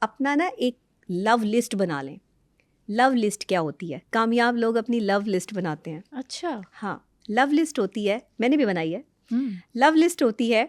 اپنا نا ایک لو لسٹ بنا لیں. لو لسٹ کیا ہوتی ہے؟ کامیاب لوگ اپنی لو لسٹ بناتے ہیں. اچھا. ہاں, لو لسٹ ہوتی ہے, میں نے بھی بنائی ہے. لو لسٹ ہوتی ہے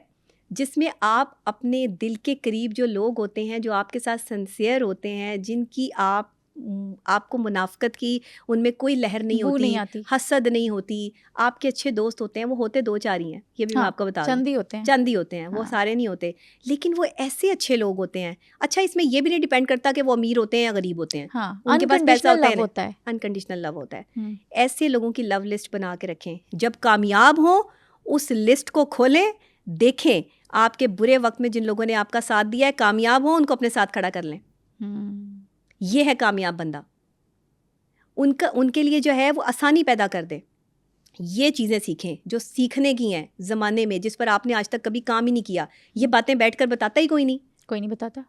جس میں آپ اپنے دل کے قریب جو لوگ ہوتے ہیں, جو آپ کے ساتھ سنسیئر ہوتے ہیں, جن کی آپ کو منافقت کی ان میں کوئی لہر نہیں ہوتی, حسد نہیں ہوتی, آپ کے اچھے دوست ہوتے ہیں, وہ ہوتے 2-4 ہی ہیں, یہ بھی میں آپ کو بتا دوں, چند ہی ہوتے ہیں, وہ سارے نہیں ہوتے, لیکن وہ ایسے اچھے لوگ ہوتے ہیں. اچھا, اس میں یہ بھی نہیں ڈیپینڈ کرتا کہ وہ امیر ہوتے ہیں یا غریب ہوتے ہیں, ان کے پاس پیسہ ہوتا ہے, انکنڈیشنل لو ہوتا ہے. ایسے لوگوں کی لو لسٹ بنا کے رکھیں. جب کامیاب ہوں اس لسٹ کو کھولیں, دیکھیں آپ کے برے وقت میں جن لوگوں نے آپ کا ساتھ دیا ہے, کامیاب ہوں, ان کو اپنے ساتھ کھڑا کر لیں. یہ ہے کامیاب بندہ. ان کے لیے جو ہے وہ آسانی پیدا کر دے. یہ چیزیں سیکھیں جو سیکھنے کی ہیں زمانے میں, جس پر آپ نے آج تک کبھی کام ہی نہیں کیا. یہ باتیں بیٹھ کر بتاتا ہی کوئی نہیں بتاتا,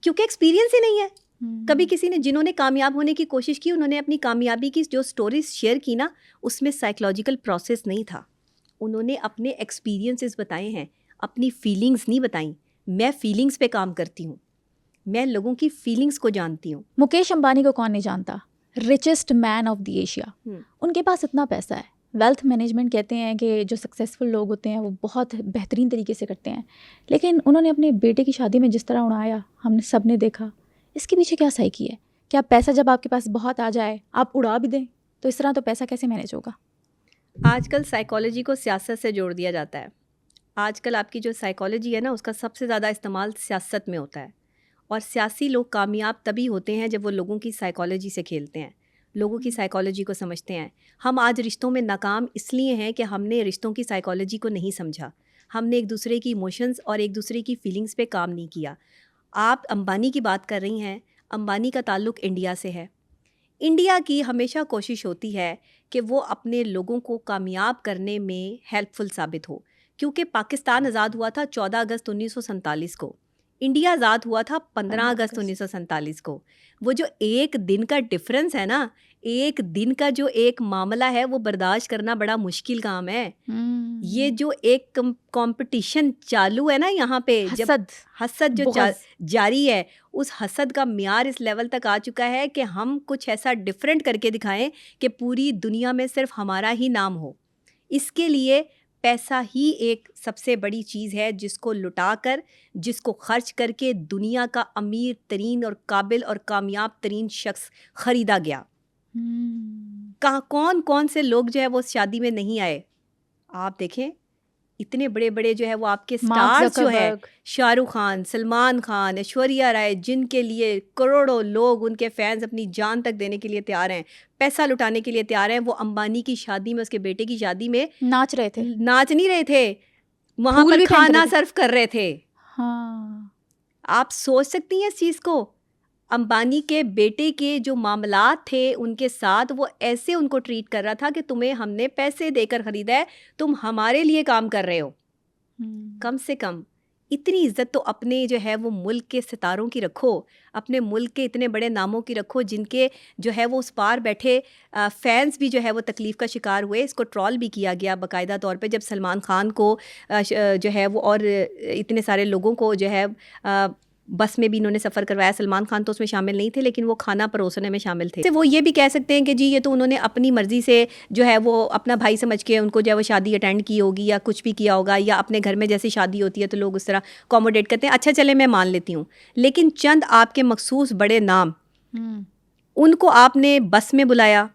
کیونکہ ایکسپیرینس ہی نہیں ہے. کبھی کسی نے, جنہوں نے کامیاب ہونے کی کوشش کی, انہوں نے اپنی کامیابی کی جو سٹوریز شیئر کی نا, اس میں سائیکلوجیکل پروسیس نہیں تھا. انہوں نے اپنے ایکسپیرینسز بتائے ہیں, اپنی فیلنگز نہیں بتائیں. میں فیلنگز پہ کام کرتی ہوں, میں لوگوں کی فیلنگز کو جانتی ہوں. مکیش امبانی کو کون نہیں جانتا, richest man of the Asia. ان کے پاس اتنا پیسہ ہے. ویلتھ مینجمنٹ کہتے ہیں کہ جو سکسیزفل لوگ ہوتے ہیں وہ بہت بہترین طریقے سے کرتے ہیں, لیکن انہوں نے اپنے بیٹے کی شادی میں جس طرح اڑایا, ہم نے سب نے دیکھا. اس کے پیچھے کیا صحیح کی ہے؟ کیا پیسہ جب آپ کے پاس بہت آ جائے آپ اڑا بھی دیں, تو اس طرح تو پیسہ کیسے مینیج ہوگا؟ آج کل سائیکالوجی کو سیاست سے جوڑ دیا جاتا ہے. آج کل آپ کی جو سائیکالوجی ہے نا, اس کا سب سے زیادہ استعمال سیاست میں ہوتا ہے. اور سیاسی لوگ کامیاب تبھی ہوتے ہیں جب وہ لوگوں کی سائیکالوجی سے کھیلتے ہیں, لوگوں کی سائیکالوجی کو سمجھتے ہیں. ہم آج رشتوں میں ناکام اس لیے ہیں کہ ہم نے رشتوں کی سائیکالوجی کو نہیں سمجھا. ہم نے ایک دوسرے کی ایموشنز اور ایک دوسرے کی فیلنگز پہ کام نہیں کیا. آپ امبانی کی بات کر رہی ہیں, امبانی کا تعلق انڈیا سے ہے. انڈیا کی ہمیشہ کوشش ہوتی ہے کہ وہ اپنے لوگوں کو کامیاب کرنے میں ہیلپ فل ثابت ہو, کیونکہ پاکستان آزاد ہوا تھا 14 اگست 1947 کو, انڈیا آزاد ہوا تھا 15 اگست 1947 کو. وہ جو ایک دن کا ڈفرنس ہے نا, ایک دن کا جو ایک معاملہ ہے, وہ برداشت کرنا بڑا مشکل کام ہے. یہ جو ایک کمپٹیشن چالو ہے نا یہاں پہ, جب حسد جو جاری ہے, اس حسد کا معیار اس لیول تک آ چکا ہے کہ ہم کچھ ایسا ڈفرینٹ کر کے دکھائیں کہ پوری دنیا میں صرف ہمارا ہی نام ہو. اس کے لیے پیسہ ہی ایک سب سے بڑی چیز ہے, جس کو لٹا کر, جس کو خرچ کر کے دنیا کا امیر ترین اور قابل اور کامیاب ترین شخص خریدا گیا. کہاں کون سے لوگ جو ہے وہ شادی میں نہیں آئے. آپ دیکھیں اتنے بڑے بڑے جو ہے وہ آپ کے سٹارز جو ہے, شاہ رخ خان, سلمان خان, ایشوریہ رائے, جن کے لیے کروڑوں لوگ, ان کے فینس اپنی جان تک دینے کے لیے تیار ہیں, پیسہ لٹانے کے لیے تیار ہیں, وہ امبانی کی شادی میں, اس کے بیٹے کی شادی میں ناچ رہے تھے, ناچ نہیں رہے تھے, وہاں پر کھانا سرو کر رہے تھے. آپ سوچ سکتی ہیں اس چیز کو. امبانی کے بیٹے کے جو معاملات تھے ان کے ساتھ, وہ ایسے ان کو ٹریٹ کر رہا تھا کہ تمہیں ہم نے پیسے دے کر خریدا ہے, تم ہمارے لیے کام کر رہے ہو. کم سے کم اتنی عزت تو اپنے جو ہے وہ ملک کے ستاروں کی رکھو, اپنے ملک کے اتنے بڑے ناموں کی رکھو, جن کے جو ہے وہ اس پار بیٹھے فینس بھی جو ہے وہ تکلیف کا شکار ہوئے. اس کو ٹرول بھی کیا گیا باقاعدہ طور پہ, جب سلمان خان کو جو ہے وہ اور اتنے سارے لوگوں کو جو ہے بس میں بھی انہوں نے سفر کروایا. سلمان خان تو اس میں شامل نہیں تھے, لیکن وہ کھانا پروسنے میں شامل تھے. وہ یہ بھی کہہ سکتے ہیں کہ جی یہ تو انہوں نے اپنی مرضی سے جو ہے وہ اپنا بھائی سمجھ کے ان کو جو ہے وہ شادی اٹینڈ کی ہوگی, یا کچھ بھی کیا ہوگا, یا اپنے گھر میں جیسی شادی ہوتی ہے تو لوگ اس طرح اکوموڈیٹ کرتے ہیں. اچھا چلے میں مان لیتی ہوں, لیکن چند آپ کے مخصوص بڑے نام, ان کو آپ نے بس میں بلایا,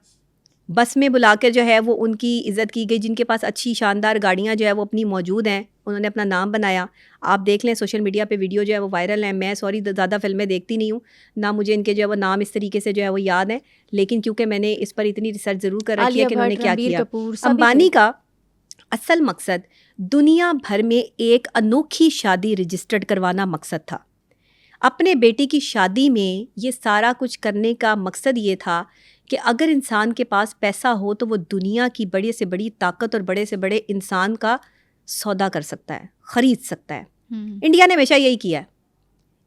بس میں بلا کر جو ہے وہ ان کی عزت کی گئی, جن کے پاس اچھی شاندار گاڑیاں جو ہے وہ اپنی موجود ہیں, انہوں نے اپنا نام بنایا. آپ دیکھ لیں سوشل میڈیا پہ ویڈیو جو ہے وہ وائرل ہیں. میں زیادہ فلمیں دیکھتی نہیں ہوں, نہ مجھے ان کے جو ہے وہ نام اس طریقے سے جو ہے وہ یاد ہیں, لیکن کیونکہ میں نے اس پر اتنی ریسرچ ضرور کر رکھی ہے کہ انہوں نے کیا کیا. امبانی کا اصل مقصد دنیا بھر میں ایک انوکھی شادی رجسٹرڈ کروانا مقصد تھا. اپنے بیٹے کی شادی میں یہ سارا کچھ کرنے کا مقصد یہ تھا کہ اگر انسان کے پاس پیسہ ہو تو وہ دنیا کی بڑے سے بڑی طاقت اور بڑے سے بڑے انسان کا سودا کر سکتا ہے, خرید سکتا ہے. انڈیا نے ہمیشہ یہی کیا ہے.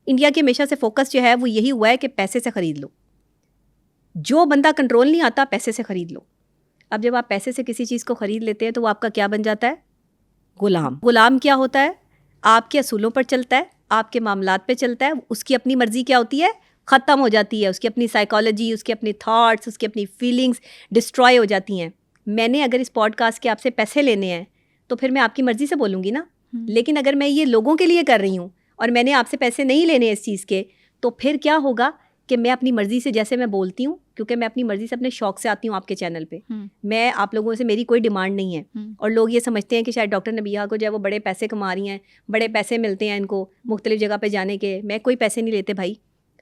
انڈیا کے ہمیشہ سے فوکس جو ہے وہ یہی ہوا ہے کہ پیسے سے خرید لو. جو بندہ کنٹرول نہیں آتا پیسے سے خرید لو. اب جب آپ پیسے سے کسی چیز کو خرید لیتے ہیں تو وہ آپ کا کیا بن جاتا ہے؟ غلام. غلام کیا ہوتا ہے؟ آپ کے اصولوں پر چلتا ہے, آپ کے معاملات پہ چلتا ہے. اس کی اپنی مرضی کیا ہوتی ہے؟ ختم ہو جاتی ہے. اس کی اپنی سائیکالوجی, اس کے اپنے تھاٹس, اس کی اپنی فیلنگس ڈسٹرائے ہو جاتی ہیں. میں نے اگر اس پوڈ کاسٹ کے آپ سے پیسے لینے ہیں تو پھر میں آپ کی مرضی سے بولوں گی نا. لیکن اگر میں یہ لوگوں کے لیے کر رہی ہوں اور میں نے آپ سے پیسے نہیں لینے اس چیز کے, تو پھر کیا ہوگا کہ میں اپنی مرضی سے جیسے میں بولتی ہوں, کیونکہ میں اپنی مرضی سے اپنے شوق سے آتی ہوں آپ کے چینل پہ, میں آپ لوگوں سے میری کوئی ڈیمانڈ نہیں ہے. اور لوگ یہ سمجھتے ہیں کہ شاید ڈاکٹر نبیہہ کو جو ہے وہ بڑے پیسے کما رہی ہیں, بڑے پیسے ملتے ہیں ان کو مختلف جگہ پہ جانے کے. میں کوئی پیسے نہیں لیتے بھائی,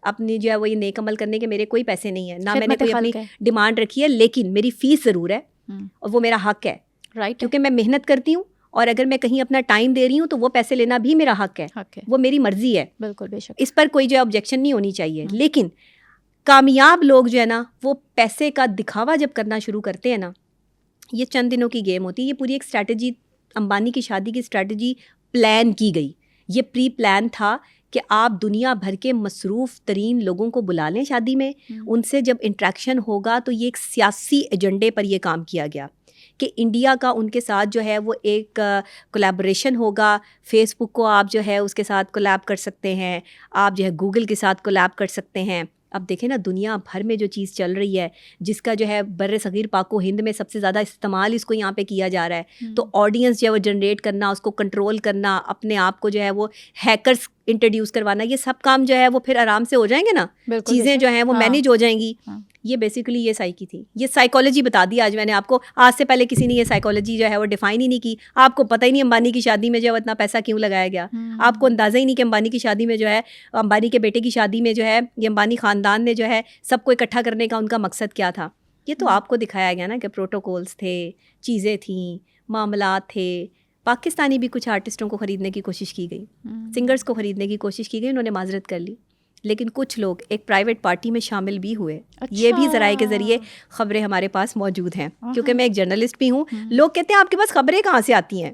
اپنی جو ہے وہ یہ نیک عمل کرنے کے میرے کوئی پیسے نہیں ہیں, نہ میں نے کوئی اپنی ڈیمانڈ رکھی ہے. لیکن میری فیس ضرور ہے اور وہ میرا حق ہے, رائٹ, کیونکہ میں محنت کرتی ہوں. اور اگر میں کہیں اپنا ٹائم دے رہی ہوں تو وہ پیسے لینا بھی میرا حق ہے, وہ میری مرضی ہے. بالکل, بے شک, اس پر کوئی جو ہے آبجیکشن نہیں ہونی چاہیے. لیکن کامیاب لوگ جو ہے نا وہ پیسے کا دکھاوا جب کرنا شروع کرتے ہیں نا, یہ چند دنوں کی گیم ہوتی ہے. یہ پوری ایک اسٹریٹجی, امبانی کی شادی کی اسٹریٹجی پلان کی گئی. یہ پری پلان تھا کہ آپ دنیا بھر کے مصروف ترین لوگوں کو بلا لیں شادی میں, ان سے جب انٹریکشن ہوگا تو یہ ایک سیاسی ایجنڈے پر یہ کام کیا گیا کہ انڈیا کا ان کے ساتھ جو ہے وہ ایک کولیبریشن ہوگا. فیس بک کو آپ جو ہے اس کے ساتھ کولیب کر سکتے ہیں, آپ جو ہے گوگل کے ساتھ کولیب کر سکتے ہیں. اب دیکھیں نا دنیا بھر میں جو چیز چل رہی ہے, جس کا جو ہے بر صغیر پاک و ہند میں سب سے زیادہ استعمال اس کو یہاں پہ کیا جا رہا ہے, تو آڈینس جو ہے وہ جنریٹ کرنا, اس کو کنٹرول کرنا, اپنے آپ کو جو ہے وہ ہیکرز انٹروڈیوس کروانا, یہ سب کام جو ہے وہ پھر آرام سے ہو جائیں گے نا, چیزیں جو ہیں وہ مینیج ہو جائیں گی. یہ بیسیکلی یہ سائیکی تھی, یہ سائیکالوجی بتا دی آج میں نے آپ کو. آج سے پہلے کسی نے یہ سائیکالوجی جو ہے وہ ڈیفائن ہی نہیں کی. آپ کو پتہ ہی نہیں امبانی کی شادی میں جو ہے اتنا پیسہ کیوں لگایا گیا, آپ کو اندازہ ہی نہیں کہ امبانی کی شادی میں جو ہے, امبانی کے بیٹے کی شادی میں جو ہے, یہ امبانی خاندان نے جو ہے سب کو اکٹھا کرنے کا ان کا مقصد کیا تھا. یہ تو آپ کو دکھایا گیا نا کہ پروٹوکولز تھے, چیزیں تھیں, معاملات تھے. پاکستانی بھی کچھ آرٹسٹوں کو خریدنے کی کوشش کی گئی, سنگرز کو خریدنے کی کوشش کی گئی, انہوں نے معذرت کر لی. لیکن کچھ لوگ ایک پرائیویٹ پارٹی میں شامل بھی ہوئے. یہ بھی ذرائع کے ذریعے خبریں ہمارے پاس موجود ہیں, کیونکہ میں ایک جرنلسٹ بھی ہوں. لوگ کہتے ہیں آپ کے پاس خبریں کہاں سے آتی ہیں,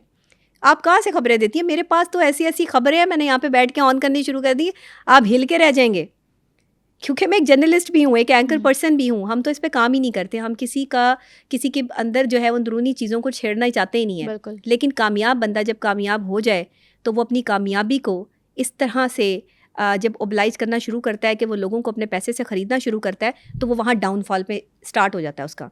آپ کہاں سے خبریں دیتی ہیں؟ میرے پاس تو ایسی ایسی خبریں ہیں, میں نے یہاں پہ بیٹھ کے آن کرنی شروع کر دی, آپ ہل کے رہ جائیں گے. کیونکہ میں ایک جرنلسٹ بھی ہوں, ایک اینکر پرسن بھی ہوں. ہم تو اس پہ کام ہی نہیں کرتے, ہم کسی کے اندر جو ہے اندرونی چیزوں کو چھیڑنا ہی چاہتے ہی نہیں ہیں. لیکن کامیاب بندہ جب کامیاب ہو جائے تو وہ اپنی کامیابی کو اس طرح سے جب اوبلائز کرنا شروع کرتا ہے کہ وہ لوگوں کو اپنے پیسے سے خریدنا شروع کرتا ہے, تو وہ وہاں ڈاؤن فال پہ اسٹارٹ ہو جاتا ہے اس کا.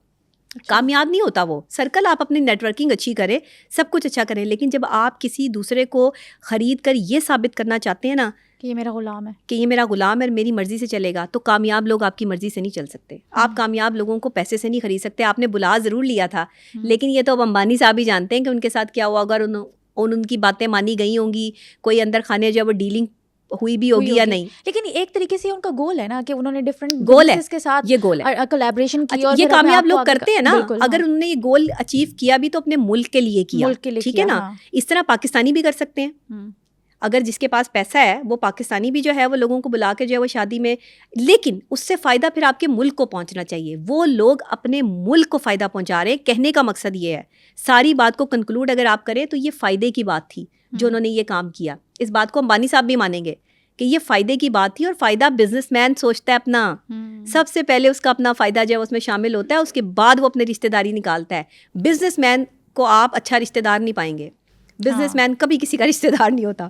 کامیاب نہیں ہوتا وہ سرکل. آپ اپنی نیٹ ورکنگ اچھی کریں, سب کچھ اچھا کریں, لیکن جب آپ کسی دوسرے کو خرید کر یہ ثابت کرنا چاہتے ہیں نا کہ یہ میرا غلام ہے, کہ یہ میرا غلام ہے اور میری مرضی سے چلے گا, تو کامیاب لوگ آپ کی مرضی سے نہیں چل سکتے. آپ کامیاب لوگوں کو پیسے سے نہیں خرید سکتے. آپ نے بلا ضرور لیا تھا, لیکن یہ تو اب امبانی صاحب ہی جانتے ہیں کہ ان کے ساتھ کیا ہوا. اگر ان کی باتیں مانی گئی ہوں گی, کوئی اندر خانے جو وہ ڈیلنگ ہوئی بھی ہوگی یا نہیں. لیکن ایک طریقے سے ان کا گول ہے نا کہ انہوں نے ڈفرینٹ گول ہے کے ساتھ یہ گول ہے کولیبریشن کی, اور یہ کامیاب لوگ کرتے ہیں نا. اگر انہوں نے یہ گول اچیو کیا بھی تو اپنے ملک کے لیے کیا, ٹھیک ہے نا. اس طرح پاکستانی بھی کر سکتے ہیں. اگر جس کے پاس پیسہ ہے وہ پاکستانی بھی جو ہے وہ لوگوں کو بلا کے جو ہے وہ شادی میں, لیکن اس سے فائدہ پھر آپ کے ملک کو پہنچنا چاہیے. وہ لوگ اپنے ملک کو فائدہ پہنچا رہے ہیں, کہنے کا مقصد یہ ہے. ساری بات کو کنکلوڈ اگر آپ کریں تو یہ فائدے کی بات تھی جو انہوں نے یہ کام کیا. اس بات کو امبانی صاحب بھی مانیں گے کہ یہ فائدے کی بات تھی, اور فائدہ بزنس مین سوچتا ہے اپنا. سب سے پہلے اس کا اپنا فائدہ جو ہے اس میں شامل ہوتا ہے, اس کے بعد وہ اپنے رشتہ داری نکالتا ہے. بزنس مین کو آپ اچھا رشتہ دار نہیں پائیں گے. بزنس مین کبھی کسی کا رشتہ دار نہیں ہوتا.